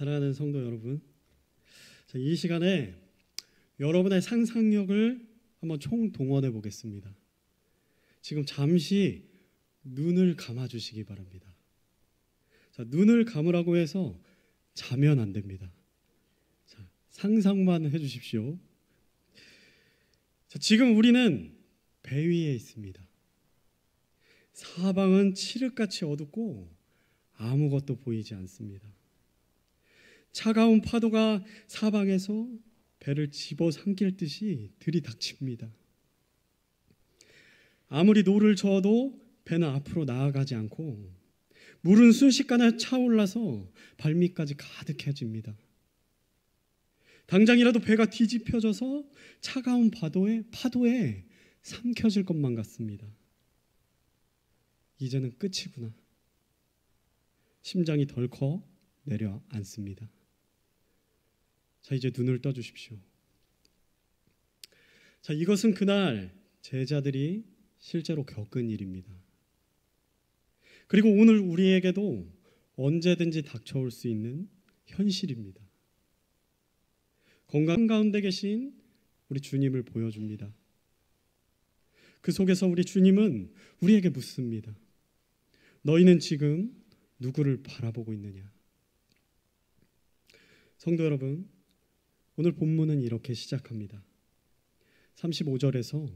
사랑하는 성도 여러분, 이 시간에 여러분의 상상력을 한번 총동원해 보겠습니다. 지금 잠시 눈을 감아 주시기 바랍니다. 눈을 감으라고 해서 자면 안 됩니다. 상상만 해 주십시오. 지금 우리는 배 위에 있습니다. 사방은 칠흑같이 어둡고 아무것도 보이지 않습니다. 차가운 파도가 사방에서 배를 집어삼킬 듯이 들이닥칩니다. 아무리 노를 저어도 배는 앞으로 나아가지 않고 물은 순식간에 차올라서 발밑까지 가득해집니다. 당장이라도 배가 뒤집혀져서 차가운 파도에 삼켜질 것만 같습니다. 이제는 끝이구나. 심장이 덜컥 내려앉습니다. 이제 눈을 떠주십시오. 이것은 그날 제자들이 실제로 겪은 일입니다. 그리고 오늘 우리에게도 언제든지 닥쳐올 수 있는 현실입니다. 건강 가운데 계신 우리 주님을 보여줍니다. 그 속에서 우리 주님은 우리에게 묻습니다. 너희는 지금 누구를 바라보고 있느냐? 성도 여러분, 오늘 본문은 이렇게 시작합니다. 35절에서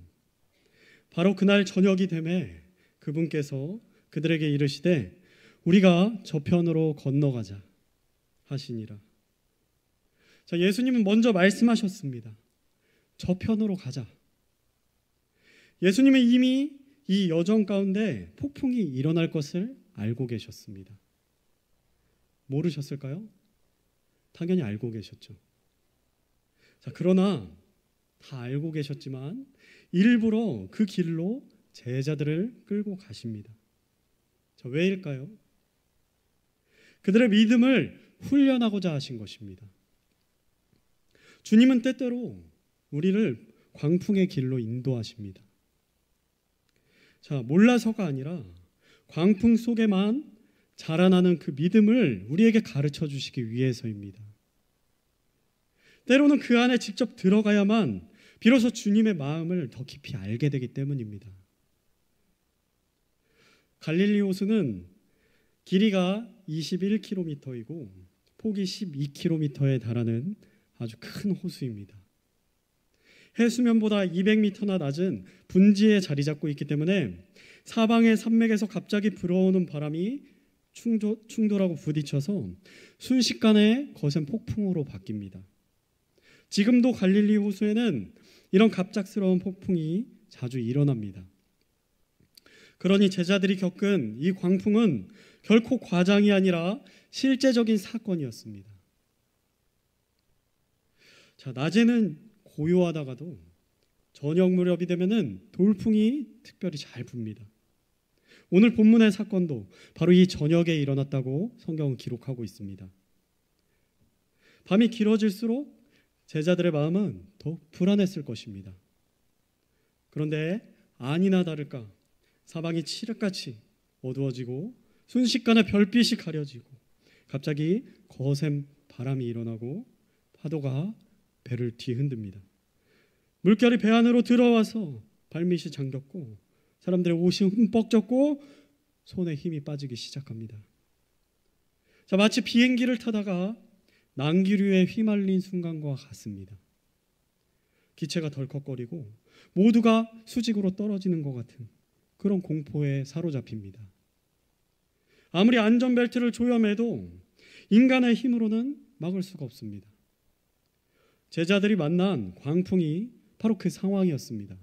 바로 그날 저녁이 되매 그분께서 그들에게 이르시되 우리가 저편으로 건너가자 하시니라. 예수님은 먼저 말씀하셨습니다. 저편으로 가자. 예수님은 이미 이 여정 가운데 폭풍이 일어날 것을 알고 계셨습니다. 모르셨을까요? 당연히 알고 계셨죠. 그러나 다 알고 계셨지만 일부러 그 길로 제자들을 끌고 가십니다. 왜일까요? 그들의 믿음을 훈련하고자 하신 것입니다. 주님은 때때로 우리를 광풍의 길로 인도하십니다. 몰라서가 아니라 광풍 속에만 자라나는 그 믿음을 우리에게 가르쳐 주시기 위해서입니다. 때로는 그 안에 직접 들어가야만 비로소 주님의 마음을 더 깊이 알게 되기 때문입니다. 갈릴리 호수는 길이가 21km이고 폭이 12km에 달하는 아주 큰 호수입니다. 해수면보다 200m나 낮은 분지에 자리 잡고 있기 때문에 사방의 산맥에서 갑자기 불어오는 바람이 충돌하고 부딪혀서 순식간에 거센 폭풍으로 바뀝니다. 지금도 갈릴리 호수에는 이런 갑작스러운 폭풍이 자주 일어납니다. 그러니 제자들이 겪은 이 광풍은 결코 과장이 아니라 실제적인 사건이었습니다. 낮에는 고요하다가도 저녁 무렵이 되면은 돌풍이 특별히 잘 붑니다. 오늘 본문의 사건도 바로 이 저녁에 일어났다고 성경은 기록하고 있습니다. 밤이 길어질수록 제자들의 마음은 더욱 불안했을 것입니다. 그런데 아니나 다를까 사방이 칠흑같이 어두워지고 순식간에 별빛이 가려지고 갑자기 거센 바람이 일어나고 파도가 배를 뒤흔듭니다. 물결이 배 안으로 들어와서 발밑이 잠겼고 사람들의 옷이 흠뻑 젖고 손에 힘이 빠지기 시작합니다. 마치 비행기를 타다가 난기류에 휘말린 순간과 같습니다. 기체가 덜컥거리고 모두가 수직으로 떨어지는 것 같은 그런 공포에 사로잡힙니다. 아무리 안전벨트를 조여매도 인간의 힘으로는 막을 수가 없습니다. 제자들이 만난 광풍이 바로 그 상황이었습니다.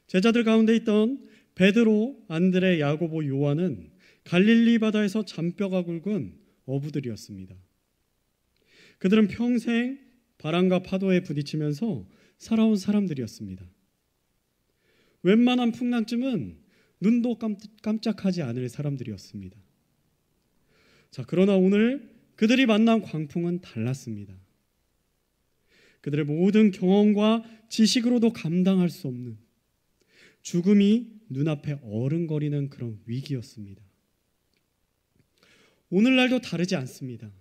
제자들 가운데 있던 베드로, 안드레, 야고보, 요한은 갈릴리 바다에서 잔뼈가 굵은 어부들이었습니다. 그들은 평생 바람과 파도에 부딪히면서 살아온 사람들이었습니다. 웬만한 풍랑쯤은 눈도 깜짝하지 않을 사람들이었습니다. 그러나 오늘 그들이 만난 광풍은 달랐습니다. 그들의 모든 경험과 지식으로도 감당할 수 없는 죽음이 눈앞에 어른거리는 그런 위기였습니다. 오늘날도 다르지 않습니다.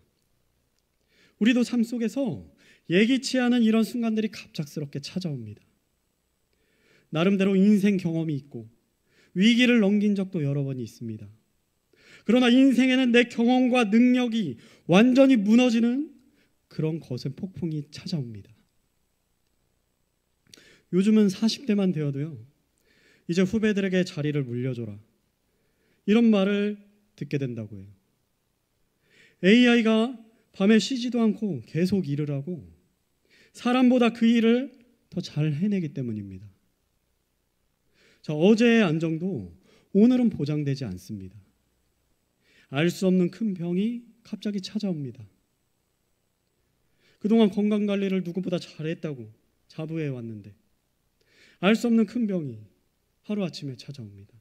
우리도 삶 속에서 예기치 않은 이런 순간들이 갑작스럽게 찾아옵니다. 나름대로 인생 경험이 있고 위기를 넘긴 적도 여러 번 있습니다. 그러나 인생에는 내 경험과 능력이 완전히 무너지는 그런 거센 폭풍이 찾아옵니다. 요즘은 40대만 되어도요, 이제 후배들에게 자리를 물려줘라, 이런 말을 듣게 된다고 해요. AI가 밤에 쉬지도 않고 계속 일을 하고 사람보다 그 일을 더 잘 해내기 때문입니다. 자, 어제의 안정도 오늘은 보장되지 않습니다. 알 수 없는 큰 병이 갑자기 찾아옵니다. 그동안 건강관리를 누구보다 잘했다고 자부해 왔는데 알 수 없는 큰 병이 하루아침에 찾아옵니다.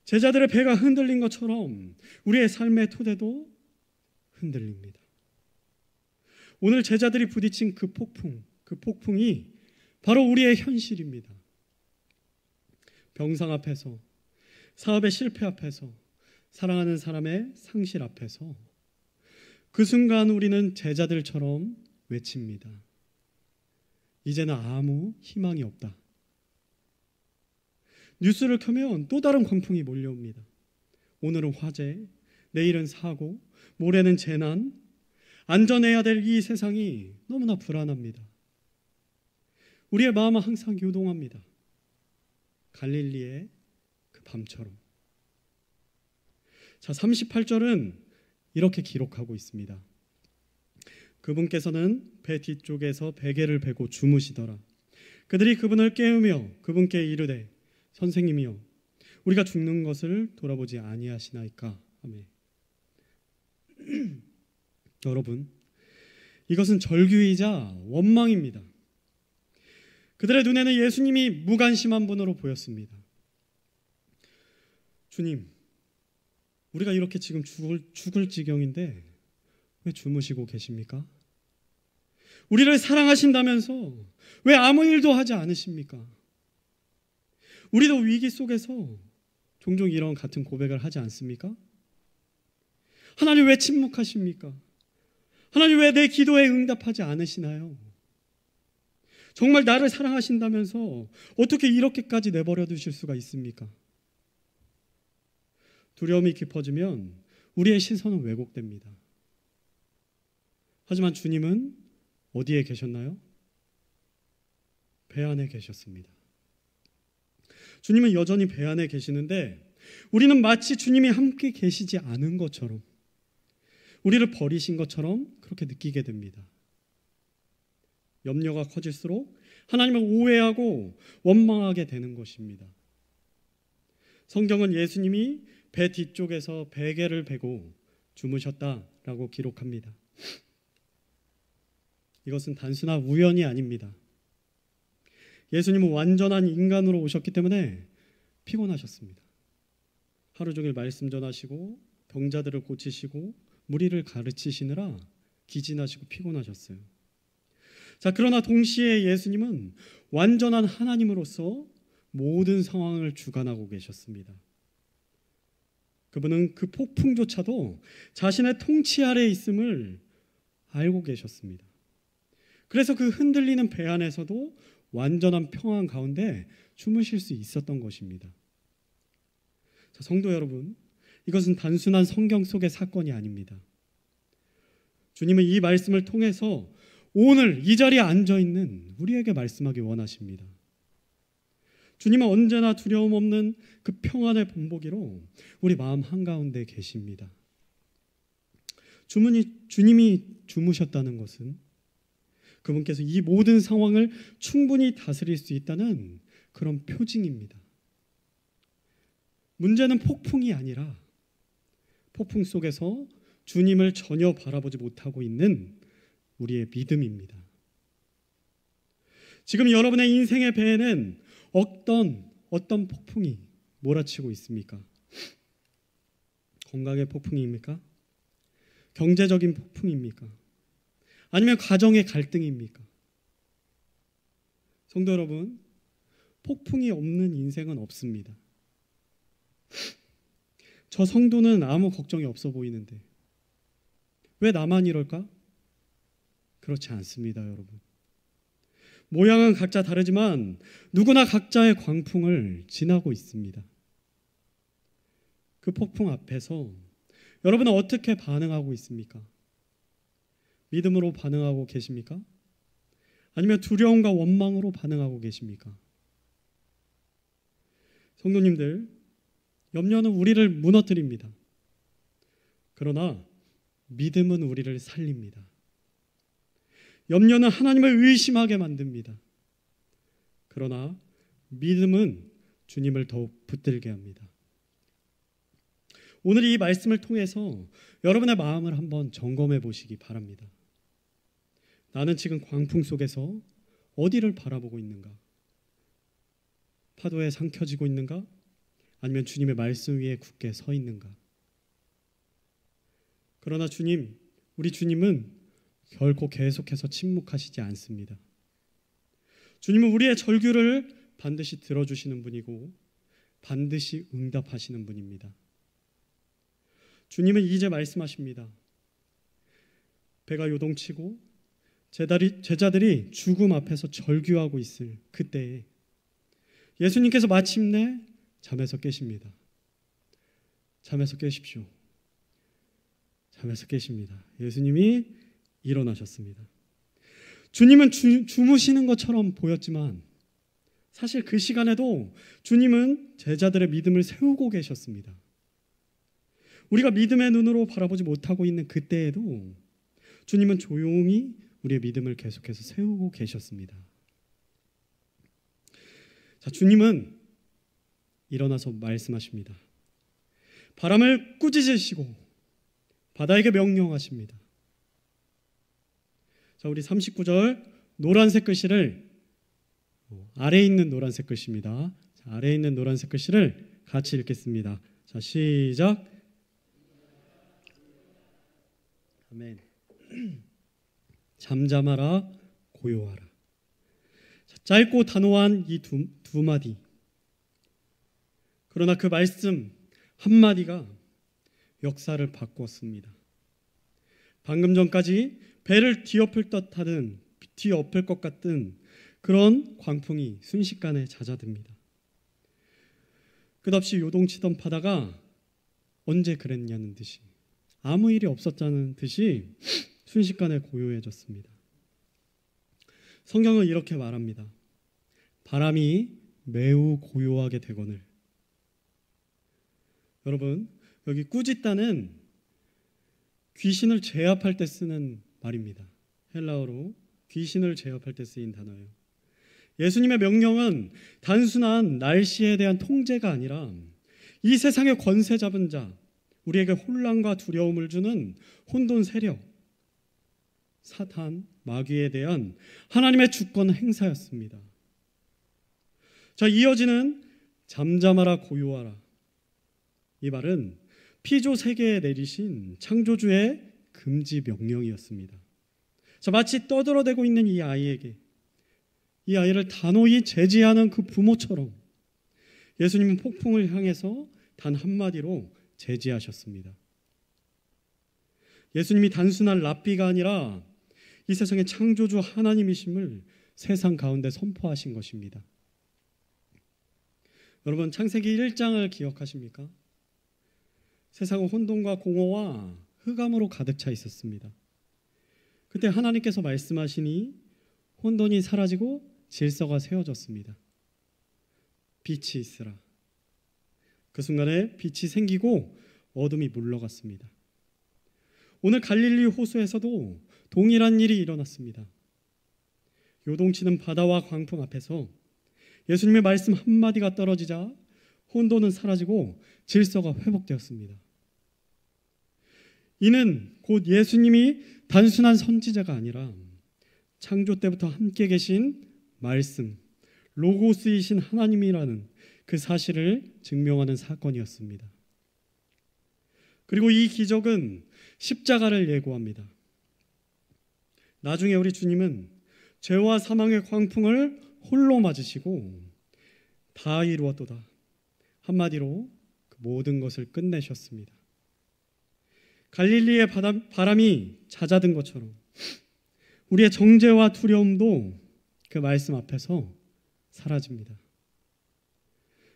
제자들의 배가 흔들린 것처럼 우리의 삶의 토대도 흔들립니다. 오늘 제자들이 부딪힌 그 폭풍이 바로 우리의 현실입니다. 병상 앞에서, 사업의 실패 앞에서, 사랑하는 사람의 상실 앞에서 그 순간 우리는 제자들처럼 외칩니다. 이제는 아무 희망이 없다. 뉴스를 켜면 또 다른 광풍이 몰려옵니다. 오늘은 화재, 내일은 사고, 모레는 재난. 안전해야 될 이 세상이 너무나 불안합니다. 우리의 마음은 항상 요동합니다. 갈릴리의 그 밤처럼. 자, 38절은 이렇게 기록하고 있습니다. 그분께서는 배 뒤쪽에서 베개를 베고 주무시더라. 그들이 그분을 깨우며 그분께 이르되 선생님이여 우리가 죽는 것을 돌아보지 아니하시나이까 하매. 여러분, 이것은 절규이자 원망입니다. 그들의 눈에는 예수님이 무관심한 분으로 보였습니다. 주님, 우리가 이렇게 지금 죽을 지경인데 왜 주무시고 계십니까? 우리를 사랑하신다면서 왜 아무 일도 하지 않으십니까? 우리도 위기 속에서 종종 이런 같은 고백을 하지 않습니까? 하나님 왜 침묵하십니까? 하나님 왜 내 기도에 응답하지 않으시나요? 정말 나를 사랑하신다면서 어떻게 이렇게까지 내버려 두실 수가 있습니까? 두려움이 깊어지면 우리의 시선은 왜곡됩니다. 하지만 주님은 어디에 계셨나요? 배 안에 계셨습니다. 주님은 여전히 배 안에 계시는데 우리는 마치 주님이 함께 계시지 않은 것처럼, 우리를 버리신 것처럼 그렇게 느끼게 됩니다. 염려가 커질수록 하나님을 오해하고 원망하게 되는 것입니다. 성경은 예수님이 배 뒤쪽에서 베개를 베고 주무셨다라고 기록합니다. 이것은 단순한 우연이 아닙니다. 예수님은 완전한 인간으로 오셨기 때문에 피곤하셨습니다. 하루 종일 말씀 전하시고 병자들을 고치시고 무리를 가르치시느라 기진하시고 피곤하셨어요. 자, 그러나 동시에 예수님은 완전한 하나님으로서 모든 상황을 주관하고 계셨습니다. 그분은 그 폭풍조차도 자신의 통치 아래에 있음을 알고 계셨습니다. 그래서 그 흔들리는 배 안에서도 완전한 평안 가운데 주무실 수 있었던 것입니다. 자, 성도 여러분, 이것은 단순한 성경 속의 사건이 아닙니다. 주님은 이 말씀을 통해서 오늘 이 자리에 앉아있는 우리에게 말씀하기 원하십니다. 주님은 언제나 두려움 없는 그 평안의 본보기로 우리 마음 한가운데 계십니다. 주님이 주무셨다는 것은 그분께서 이 모든 상황을 충분히 다스릴 수 있다는 그런 표징입니다. 문제는 폭풍이 아니라 폭풍 속에서 주님을 전혀 바라보지 못하고 있는 우리의 믿음입니다. 지금 여러분의 인생의 배에는 어떤 폭풍이 몰아치고 있습니까? 건강의 폭풍입니까? 경제적인 폭풍입니까? 아니면 가정의 갈등입니까? 성도 여러분, 폭풍이 없는 인생은 없습니다. 저 성도는 아무 걱정이 없어 보이는데 왜 나만 이럴까? 그렇지 않습니다, 여러분. 모양은 각자 다르지만 누구나 각자의 광풍을 지나고 있습니다. 그 폭풍 앞에서 여러분은 어떻게 반응하고 있습니까? 믿음으로 반응하고 계십니까? 아니면 두려움과 원망으로 반응하고 계십니까? 성도님들, 염려는 우리를 무너뜨립니다. 그러나 믿음은 우리를 살립니다. 염려는 하나님을 의심하게 만듭니다. 그러나 믿음은 주님을 더욱 붙들게 합니다. 오늘 이 말씀을 통해서 여러분의 마음을 한번 점검해 보시기 바랍니다. 나는 지금 광풍 속에서 어디를 바라보고 있는가? 파도에 삼켜지고 있는가? 아니면 주님의 말씀 위에 굳게 서 있는가? 그러나 우리 주님은 결코 계속해서 침묵하시지 않습니다. 주님은 우리의 절규를 반드시 들어주시는 분이고 반드시 응답하시는 분입니다. 주님은 이제 말씀하십니다. 배가 요동치고 제자들이 죽음 앞에서 절규하고 있을 그때에 예수님께서 마침내 잠에서 깨십니다. 잠에서 깨십시오. 잠에서 깨십니다. 예수님이 일어나셨습니다. 주님은 주무시는 것처럼 보였지만 사실 그 시간에도 주님은 제자들의 믿음을 세우고 계셨습니다. 우리가 믿음의 눈으로 바라보지 못하고 있는 그때에도 주님은 조용히 우리의 믿음을 계속해서 세우고 계셨습니다. 자, 주님은 일어나서 말씀하십니다. 바람을 꾸짖으시고 바다에게 명령하십니다. 자, 우리 39절 노란색 글씨를 아래에 있는 노란색 글씨입니다. 자, 아래에 있는 노란색 글씨를 같이 읽겠습니다. 자, 시작. 아멘. 잠잠하라 고요하라. 자, 짧고 단호한 이 두 마디. 그러나 그 말씀 한마디가 역사를 바꿨습니다. 방금 전까지 배를 뒤엎을 것 같은 그런 광풍이 순식간에 잦아듭니다. 끝없이 요동치던 바다가 언제 그랬냐는 듯이 아무 일이 없었다는 듯이 순식간에 고요해졌습니다. 성경은 이렇게 말합니다. 바람이 매우 고요하게 되거늘. 여러분, 여기 꾸짖다는 귀신을 제압할 때 쓰는 말입니다. 헬라어로 귀신을 제압할 때 쓰인 단어예요. 예수님의 명령은 단순한 날씨에 대한 통제가 아니라 이 세상의 권세 잡은 자, 우리에게 혼란과 두려움을 주는 혼돈 세력, 사탄, 마귀에 대한 하나님의 주권 행사였습니다. 자, 이어지는 잠잠하라 고요하라. 이 말은 피조 세계에 내리신 창조주의 금지 명령이었습니다. 자, 마치 떠들어대고 있는 이 아이를 단호히 제지하는 그 부모처럼 예수님은 폭풍을 향해서 단 한마디로 제지하셨습니다. 예수님이 단순한 랍비가 아니라 이 세상의 창조주 하나님이심을 세상 가운데 선포하신 것입니다. 여러분, 창세기 1장을 기억하십니까? 세상은 혼돈과 공허와 흑암으로 가득 차 있었습니다. 그때 하나님께서 말씀하시니 혼돈이 사라지고 질서가 세워졌습니다. 빛이 있으라. 그 순간에 빛이 생기고 어둠이 물러갔습니다. 오늘 갈릴리 호수에서도 동일한 일이 일어났습니다. 요동치는 바다와 광풍 앞에서 예수님의 말씀 한마디가 떨어지자 혼돈은 사라지고 질서가 회복되었습니다. 이는 곧 예수님이 단순한 선지자가 아니라 창조 때부터 함께 계신 말씀, 로고스이신 하나님이라는 그 사실을 증명하는 사건이었습니다. 그리고 이 기적은 십자가를 예고합니다. 나중에 우리 주님은 죄와 사망의 광풍을 홀로 맞으시고 다 이루었도다 한마디로 그 모든 것을 끝내셨습니다. 갈릴리의 바람이 잦아든 것처럼 우리의 정죄와 두려움도 그 말씀 앞에서 사라집니다.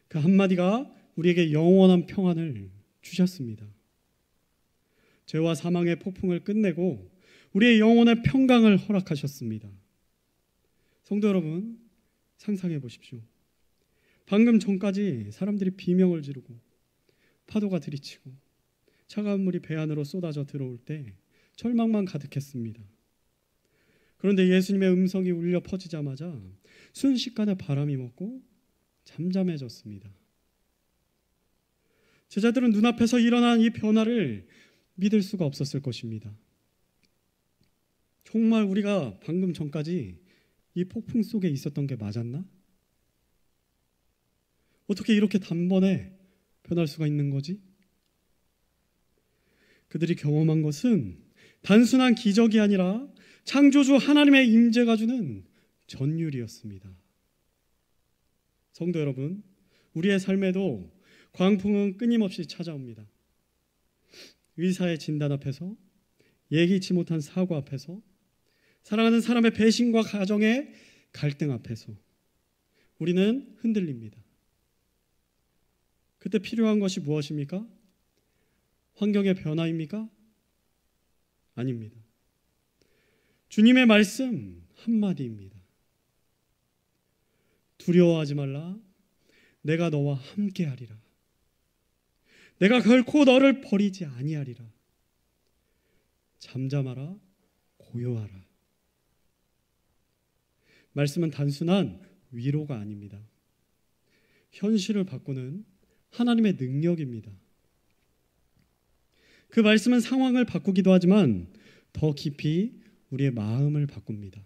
그 한마디가 우리에게 영원한 평안을 주셨습니다. 죄와 사망의 폭풍을 끝내고 우리의 영혼의 평강을 허락하셨습니다. 성도 여러분, 상상해 보십시오. 방금 전까지 사람들이 비명을 지르고 파도가 들이치고 차가운 물이 배 안으로 쏟아져 들어올 때 절망만 가득했습니다. 그런데 예수님의 음성이 울려 퍼지자마자 순식간에 바람이 멎고 잠잠해졌습니다. 제자들은 눈앞에서 일어난 이 변화를 믿을 수가 없었을 것입니다. 정말 우리가 방금 전까지 이 폭풍 속에 있었던 게 맞았나? 어떻게 이렇게 단번에 변할 수가 있는 거지? 그들이 경험한 것은 단순한 기적이 아니라 창조주 하나님의 임재가 주는 전율이었습니다. 성도 여러분, 우리의 삶에도 광풍은 끊임없이 찾아옵니다. 의사의 진단 앞에서, 예기치 못한 사고 앞에서, 사랑하는 사람의 배신과 가정의 갈등 앞에서 우리는 흔들립니다. 그때 필요한 것이 무엇입니까? 환경의 변화입니까? 아닙니다. 주님의 말씀 한마디입니다. 두려워하지 말라. 내가 너와 함께하리라. 내가 결코 너를 버리지 아니하리라. 잠잠하라. 고요하라. 말씀은 단순한 위로가 아닙니다. 현실을 바꾸는 하나님의 능력입니다. 그 말씀은 상황을 바꾸기도 하지만 더 깊이 우리의 마음을 바꿉니다.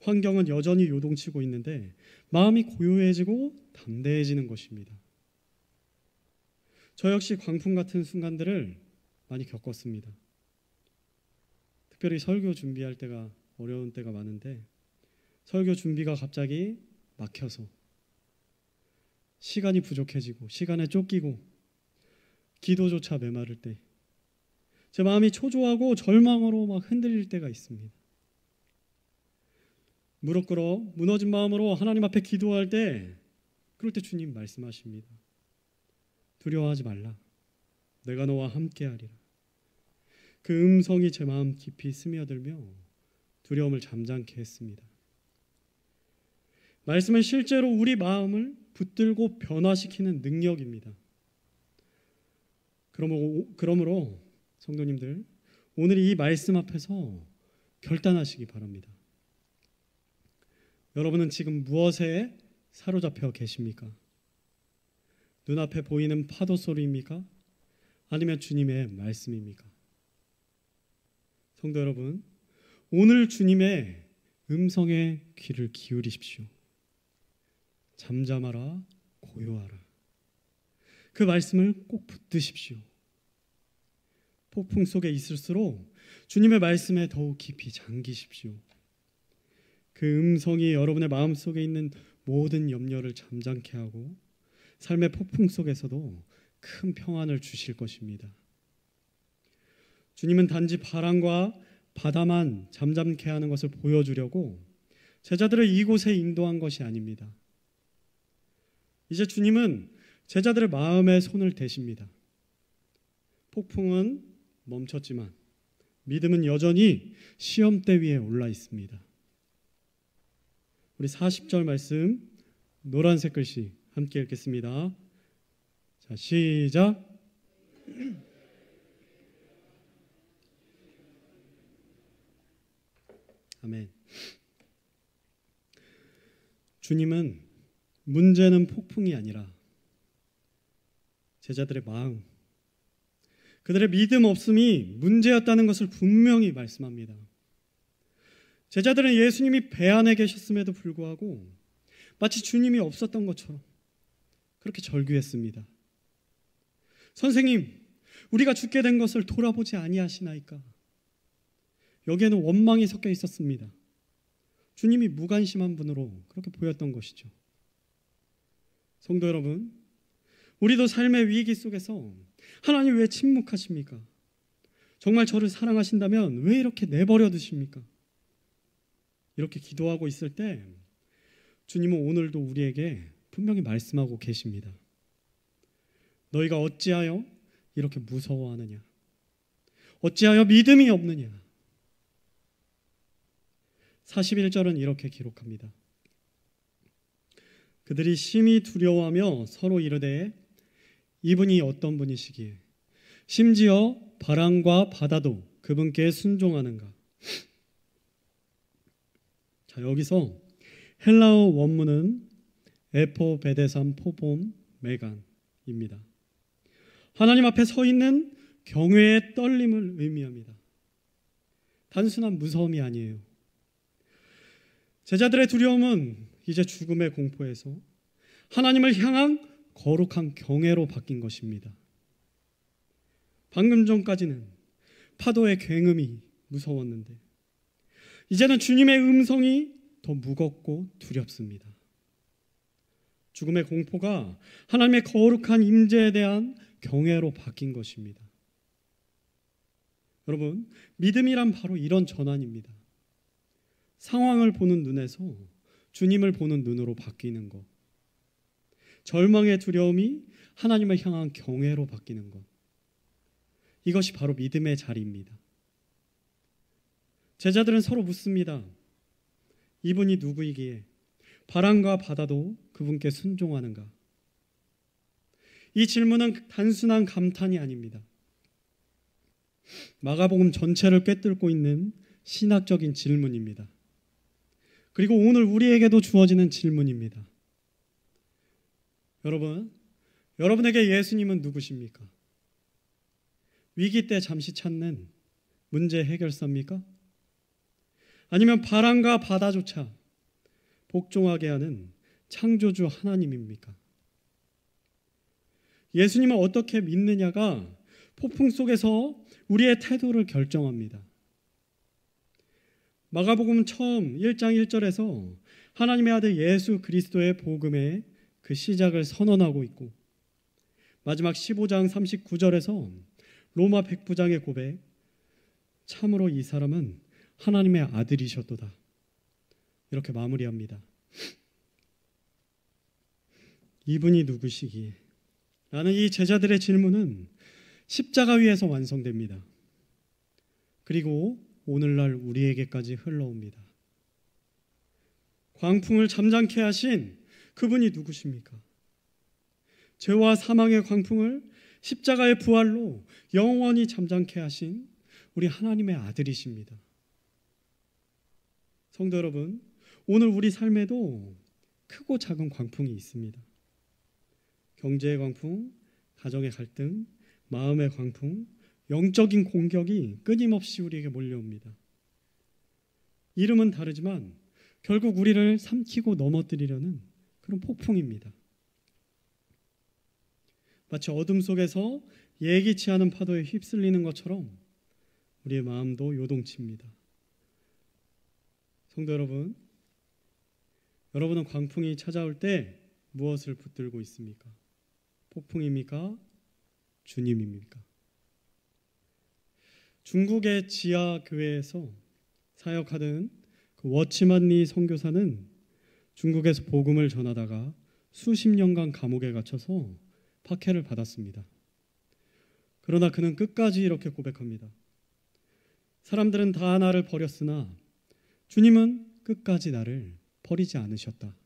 환경은 여전히 요동치고 있는데 마음이 고요해지고 담대해지는 것입니다. 저 역시 광풍 같은 순간들을 많이 겪었습니다. 특별히 설교 준비할 때가 어려운 때가 많은데 설교 준비가 갑자기 막혀서 시간이 부족해지고 시간에 쫓기고 기도조차 메마를 때 제 마음이 초조하고 절망으로 막 흔들릴 때가 있습니다. 무릎 꿇어 무너진 마음으로 하나님 앞에 기도할 때 그럴 때 주님 말씀하십니다. 두려워하지 말라. 내가 너와 함께하리라. 그 음성이 제 마음 깊이 스며들며 두려움을 잠잠케 했습니다. 말씀은 실제로 우리 마음을 붙들고 변화시키는 능력입니다. 그러므로 성도님들, 오늘 이 말씀 앞에서 결단하시기 바랍니다. 여러분은 지금 무엇에 사로잡혀 계십니까? 눈앞에 보이는 파도 소리입니까? 아니면 주님의 말씀입니까? 성도 여러분, 오늘 주님의 음성에 귀를 기울이십시오. 잠잠하라, 고요하라. 그 말씀을 꼭 붙드십시오. 폭풍 속에 있을수록 주님의 말씀에 더욱 깊이 잠기십시오. 그 음성이 여러분의 마음속에 있는 모든 염려를 잠잠케 하고 삶의 폭풍 속에서도 큰 평안을 주실 것입니다. 주님은 단지 바람과 바다만 잠잠케 하는 것을 보여주려고 제자들을 이곳에 인도한 것이 아닙니다. 이제 주님은 제자들의 마음에 손을 대십니다. 폭풍은 멈췄지만 믿음은 여전히 시험대 위에 올라 있습니다. 우리 40절 말씀 노란색 글씨 함께 읽겠습니다. 자, 시작. 아멘. 주님은 문제는 폭풍이 아니라 제자들의 마음, 그들의 믿음 없음이 문제였다는 것을 분명히 말씀합니다. 제자들은 예수님이 배 안에 계셨음에도 불구하고 마치 주님이 없었던 것처럼 그렇게 절규했습니다. 선생님, 우리가 죽게 된 것을 돌아보지 아니하시나이까? 여기에는 원망이 섞여 있었습니다. 주님이 무관심한 분으로 그렇게 보였던 것이죠. 성도 여러분, 우리도 삶의 위기 속에서 하나님 왜 침묵하십니까? 정말 저를 사랑하신다면 왜 이렇게 내버려 두십니까? 이렇게 기도하고 있을 때 주님은 오늘도 우리에게 분명히 말씀하고 계십니다. 너희가 어찌하여 이렇게 무서워하느냐? 어찌하여 믿음이 없느냐? 41절은 이렇게 기록합니다. 그들이 심히 두려워하며 서로 이르되 이분이 어떤 분이시기에 심지어 바람과 바다도 그분께 순종하는가? 자, 여기서 헬라어 원문은 에포베데산 포봄 메간입니다. 하나님 앞에 서 있는 경외의 떨림을 의미합니다. 단순한 무서움이 아니에요. 제자들의 두려움은 이제 죽음의 공포에서 하나님을 향한 거룩한 경외로 바뀐 것입니다. 방금 전까지는 파도의 굉음이 무서웠는데 이제는 주님의 음성이 더 무겁고 두렵습니다. 죽음의 공포가 하나님의 거룩한 임재에 대한 경외로 바뀐 것입니다. 여러분, 믿음이란 바로 이런 전환입니다. 상황을 보는 눈에서 주님을 보는 눈으로 바뀌는 것. 절망의 두려움이 하나님을 향한 경외로 바뀌는 것. 이것이 바로 믿음의 자리입니다. 제자들은 서로 묻습니다. 이분이 누구이기에 바람과 바다도 그분께 순종하는가? 이 질문은 단순한 감탄이 아닙니다. 마가복음 전체를 꿰뚫고 있는 신학적인 질문입니다. 그리고 오늘 우리에게도 주어지는 질문입니다. 여러분, 여러분에게 예수님은 누구십니까? 위기 때 잠시 찾는 문제 해결사입니까? 아니면 바람과 바다조차 복종하게 하는 창조주 하나님입니까? 예수님을 어떻게 믿느냐가 폭풍 속에서 우리의 태도를 결정합니다. 마가복음 처음 1장 1절에서 하나님의 아들 예수 그리스도의 복음의 그 시작을 선언하고 있고 마지막 15장 39절에서 로마 백부장의 고백, 참으로 이 사람은 하나님의 아들이셨도다. 이렇게 마무리합니다. 이분이 누구시기에? 라는 이 제자들의 질문은 십자가 위에서 완성됩니다. 그리고 오늘날 우리에게까지 흘러옵니다. 광풍을 잠잠케 하신 그분이 누구십니까? 죄와 사망의 광풍을 십자가의 부활로 영원히 잠잠케 하신 우리 하나님의 아들이십니다. 성도 여러분, 오늘 우리 삶에도 크고 작은 광풍이 있습니다. 경제의 광풍, 가정의 갈등, 마음의 광풍, 영적인 공격이 끊임없이 우리에게 몰려옵니다. 이름은 다르지만 결국 우리를 삼키고 넘어뜨리려는 그런 폭풍입니다. 마치 어둠 속에서 예기치 않은 파도에 휩쓸리는 것처럼 우리의 마음도 요동칩니다. 성도 여러분, 여러분은 광풍이 찾아올 때 무엇을 붙들고 있습니까? 폭풍입니까? 주님입니까? 중국의 지하 교회에서 사역하던 그 워치만리 선교사는 중국에서 복음을 전하다가 수십 년간 감옥에 갇혀서 박해를 받았습니다. 그러나 그는 끝까지 이렇게 고백합니다. 사람들은 다 나를 버렸으나 주님은 끝까지 나를 버리지 않으셨다.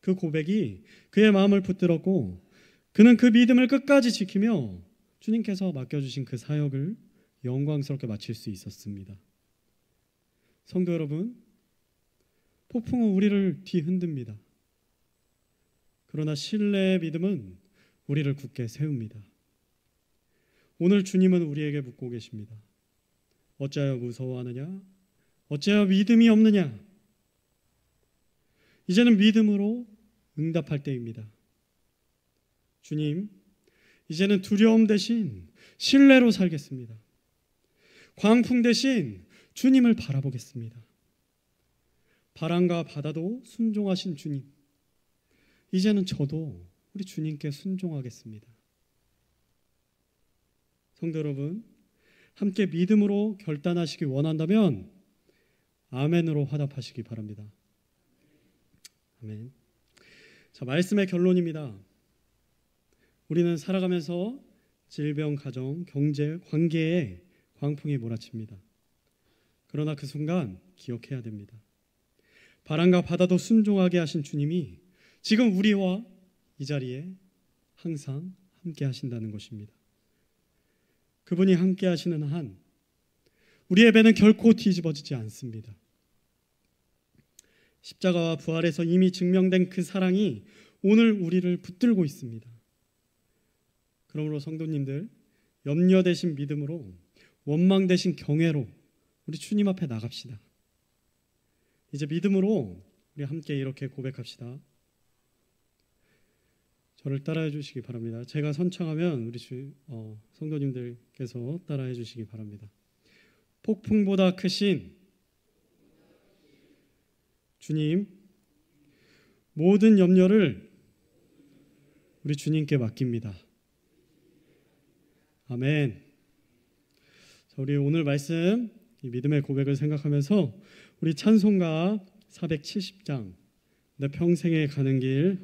그 고백이 그의 마음을 붙들었고 그는 그 믿음을 끝까지 지키며 주님께서 맡겨주신 그 사역을 영광스럽게 마칠 수 있었습니다. 성도 여러분, 폭풍은 우리를 뒤흔듭니다. 그러나 신뢰의 믿음은 우리를 굳게 세웁니다. 오늘 주님은 우리에게 묻고 계십니다. 어찌하여 무서워하느냐? 어찌하여 믿음이 없느냐? 이제는 믿음으로 응답할 때입니다. 주님, 이제는 두려움 대신 신뢰로 살겠습니다. 광풍 대신 주님을 바라보겠습니다. 바람과 바다도 순종하신 주님, 이제는 저도 우리 주님께 순종하겠습니다. 성도 여러분, 함께 믿음으로 결단하시기 원한다면 아멘으로 화답하시기 바랍니다. 아멘. 자, 말씀의 결론입니다. 우리는 살아가면서 질병, 가정, 경제, 관계에 광풍이 몰아칩니다. 그러나 그 순간 기억해야 됩니다. 바람과 바다도 순종하게 하신 주님이 지금 우리와 이 자리에 항상 함께 하신다는 것입니다. 그분이 함께 하시는 한 우리의 배는 결코 뒤집어지지 않습니다. 십자가와 부활에서 이미 증명된 그 사랑이 오늘 우리를 붙들고 있습니다. 그러므로 성도님들, 염려 대신 믿음으로, 원망 대신 경외로 우리 주님 앞에 나갑시다. 이제 믿음으로 우리 함께 이렇게 고백합시다. 저를 따라해 주시기 바랍니다. 제가 선창하면 우리 성도님들께서 따라해 주시기 바랍니다. 폭풍보다 크신 주님, 모든 염려를 우리 주님께 맡깁니다. 아멘. 자, 우리 오늘 말씀 이 믿음의 고백을 생각하면서 우리 찬송가 470장 내 평생에 가는 길